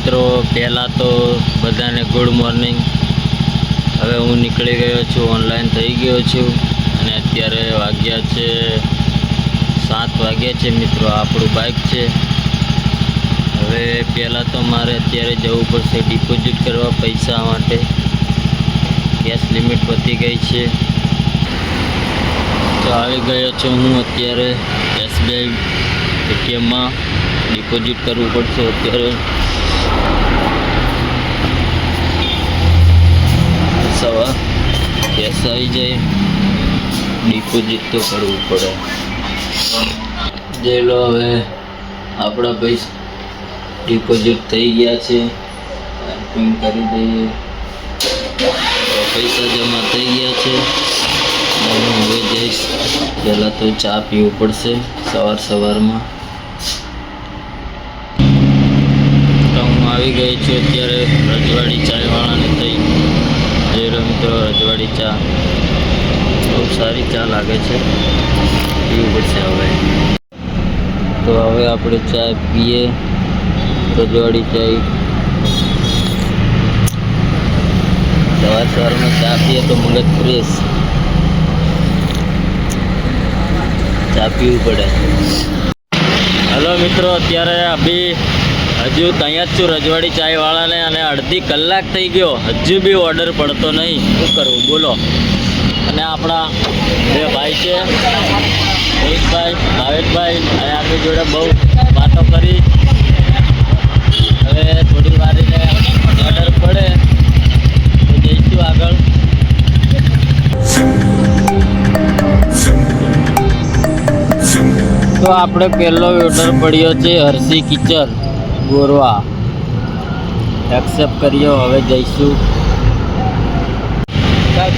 મિત્રો પહેલાં તો બધાને ગુડ મોર્નિંગ। હવે હું નીકળી ગયો છું, ઓનલાઈન થઈ ગયો છું અને અત્યારે વાગ્યા છે 7 વાગ્યા છે મિત્રો। આપણું બાઇક છે। હવે પહેલાં તો મારે અત્યારે જવું પડશે ડિપોઝિટ કરવા પૈસા માટે। ગેસ લિમિટ પતી ગઈ છે તો આવી ગયો છું હું અત્યારે SBI ATMમાં ડિપોઝિટ કરવું પડશે અત્યારે। સવા કેસ આવી જાય, ડિપોઝિટ તો કરવું પડે। જોઈ લો હવે આપણા પૈસા ડિપોઝિટ થઈ ગયા છે, પિન કરી દઈએ। પૈસા જમા થઈ ગયા છે અને હવે જઈશ। પહેલાં તો ચા પીવું પડશે સવારમાં। તો હું આવી ગઈ છું અત્યારે રજવાડી ચાયવાળાને થઈ। જય રો મિત્રો, રજવાડી ચા બહુ સારી ચા લાગે છે, પીવું પડશે હવે। તો હવે આપણે ચા પીએ, રજવાડી ચાય। સવારમાં ચા પીએ તો મગજ ફ્રેશ, ચા પીવું પડે। હલો મિત્રો, અત્યારે હજુ ત્યાં જ છું રજવાડી ચાયવાળાને અને અડધી કલાક થઈ ગયો, હજુ બી ઓર્ડર પડતો નહીં। શું કરવું બોલો? અને આપણા બે ભાઈ છે, રોહિતભાઈ, ભાવેશભાઈ, અને આપણી જોડે બહુ વાતો કરી। હવે થોડી વારીને ઓર્ડર પડે તો જઈશું આગળ। તો આપણે પહેલો ઓર્ડર પડ્યો છે હર્ષી કિચન ગોરવા, એક્સેપ્ટ કર્યો। હવે જઈશું।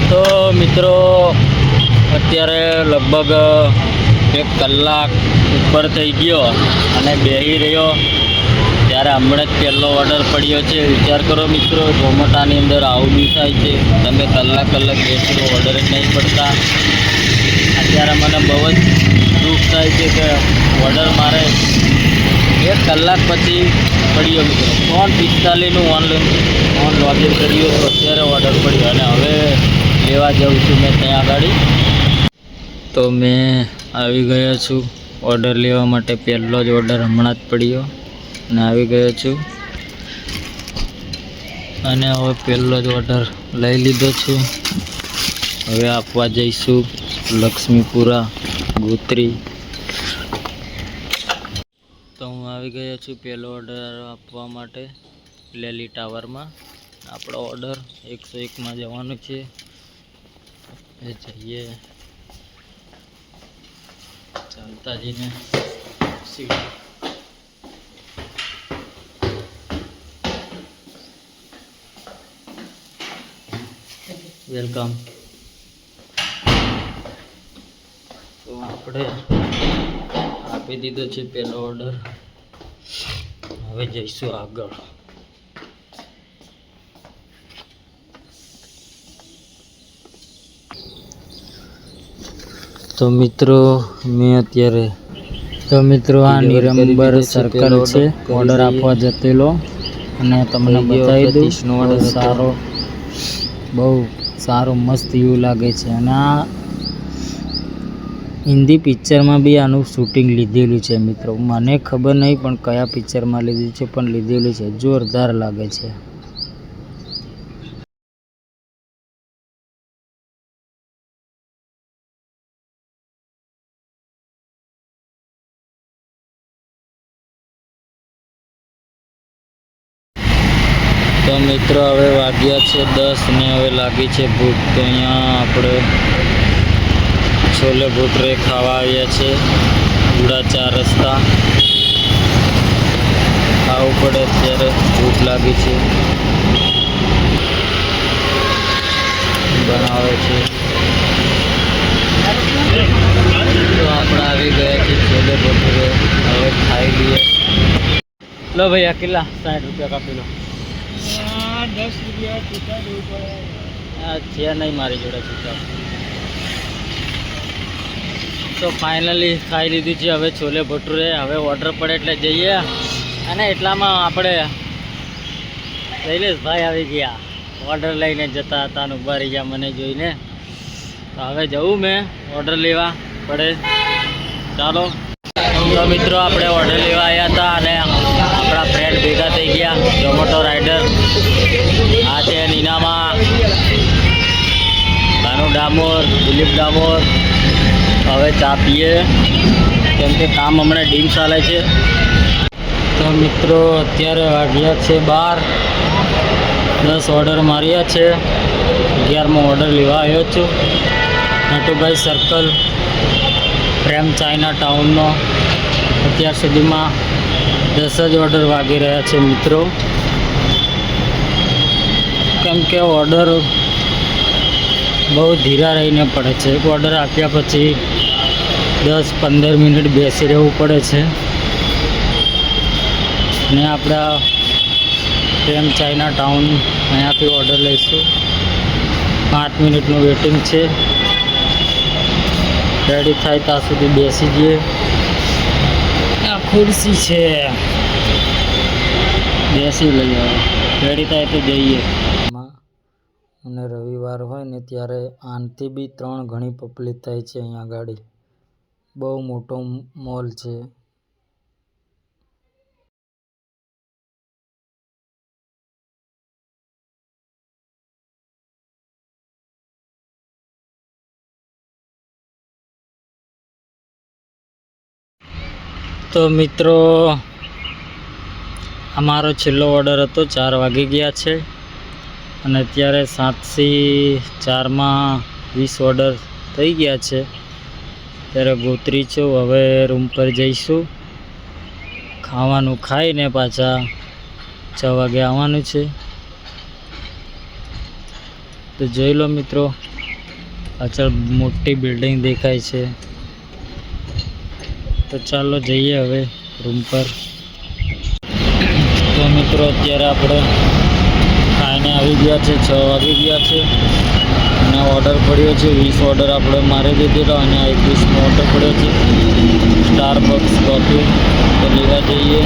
તો મિત્રો અત્યારે લગભગ 1 કલાક ઉપર થઈ ગયો અને બેસી રહ્યો, ત્યારે હમણાં જ પહેલો ઓર્ડર પડ્યો છે। વિચાર કરો મિત્રો, ઝોમેટોની અંદર આવું બી થાય છે, તમે કલાક બેસી ઓર્ડર જ નહીં પડતા। અત્યારે મને બહુ જ દુઃખ થાય છે કે ઓર્ડર મારે 1 કલાક પછી પડ્યો મિત્રો। 3:45નું ઓન લોગિન કર્યું તો અત્યારે ઓર્ડર પડ્યો અને હવે લેવા જાઉં છું મેં ત્યાં આગળ। તો મેં આવી ગયો છું ઓર્ડર લેવા માટે। પહેલો જ ઓર્ડર હમણાં જ પડ્યો અને આવી ગયો છું અને હવે પહેલો જ ઓર્ડર લઈ લીધો છે। હવે આપવા જઈશું લક્ષ્મીપુરા ગોત્રી। તો હું આવી ગયો છું પહેલો ઓર્ડર આપવા માટે લેલી ટાવરમાં। આપણો ઓર્ડર 101માં જવાનું છે, એ જઈએ ચાલતા જઈને। વેલકમ। તો આપણે આપી દીધો છે પહેલો ઓર્ડર, હવે જઈશું આગળ। તો મિત્રો આ નિરંબર સર્કલ છે, ઓર્ડર આપવા જતેલો અને તમને બતાવી દઉં। ઓર્ડર સારો, બહુ સારો મસ્ત એવું લાગે છે અને આ હિન્દી પિક્ચરમાં બી આનું શૂટિંગ લીધેલું છે મિત્રો। મને ખબર નહીં પણ કયા પિક્ચરમાં લીધેલું છે, પણ લીધેલું છે, જોરદાર લાગે છે। તો મિત્રો હવે વાગ્યા છે 10 ને હવે લાગી છે ભૂખ। તો અહીંયા આપણે છોલે ભટુરે ખાવા આવ્યા છે, ઉડા 4 રસ્તા। ખાવું પડે અત્યારે, ભૂખ લાગી છે, બનાવે છે। તો આપણે આવી ગયા છે છોલે ભટુરે, હવે ખાઈ લઈએ। લો ભૈયા, કેટલા? 60 રૂપિયા કાપી લો। 10 રૂપિયા છૂટા દેવું પડે। છે નહીં મારી જોડે છૂટા। તો ફાઇનલી ખાઈ લીધી છે હવે છોલે ભટુરે। હવે ઓર્ડર પડે એટલે જઈએ અને એટલામાં આપણે શૈલેષભાઈ આવી ગયા, ઓર્ડર લઈને જતા હતા અને ઊભા રહી ગયા મને જોઈને. તો હવે જવું મેં ઓર્ડર લેવા પડે. ચાલો તો મિત્રો આપણે ઓર્ડર લેવા આવ્યા હતા અને આપણા ફ્રેન્ડ ભેગા થઈ ગયા, ઝોમેટો રાઇડર. આ છે નીનામાં, ભાનુ ડામોર, દિલીપ ડામોર. હવે ચા પીએ કેમ કે કામ હમણાં ડીમ ચાલે છે. તો મિત્રો અત્યારે વાગ્યા છે 12. 10 ઓર્ડર માર્યા છે. 11મો ઓર્ડર લેવા આવ્યો છું. નટુભાઈ સર્કલ, પ્રેમ ચાઇના ટાઉનનો. અત્યાર સુધીમાં 10 જ ઓર્ડર વાગી રહ્યા છે મિત્રો. કેમ કે ઓર્ડર બહુ ધીરા રહીને પડે છે. એક ઓર્ડર આપ્યા પછી 10-15 મિનિટ બેસી રહેવું પડે છે. ને આપણા પ્રેમ ચાઇના ટાઉન અહીંયાથી ઓર્ડર લઈશું. 5 મિનિટનું વેટિંગ છે. રેડી થાય ત્યાં સુધી બેસી જઈએ. આ ખુરશી છે, બેસી લઈએ. રેડી થાય તો જઈએ. અને રવિવાર હોય ને ત્યારે આનથી બી 3 ગણી પબ્લિક થાય છે અહીંયા ગાડી. બહુ મોટો મોલ છે. તો મિત્રો અમારો છેલ્લો ઓર્ડર હતો. 4 વાગી ગયા છે અને અત્યારે 7થી 4માં 20 ઓર્ડર થઈ ગયા છે. ત્યારે ગોત્રી છું. હવે રૂમ પર જઈશું. ખાવાનું ખાઈને પાછા 6 વાગે આવવાનું છે. તો જોઈ લો મિત્રો, પાછળ મોટી બિલ્ડિંગ દેખાય છે. તો ચાલો જઈએ હવે રૂમ પર. તો મિત્રો અત્યારે આપણે ખાઈને આવી ગયા છે. 6 વાગી ગયા છે અને ઓર્ડર પડ્યો છે 20 ઓર્ડર આપણે મારી દીધેલો અને 21નો ઓર્ડર પડ્યો છે. સ્ટારબક્સ કોફી તો લેવા જઈએ.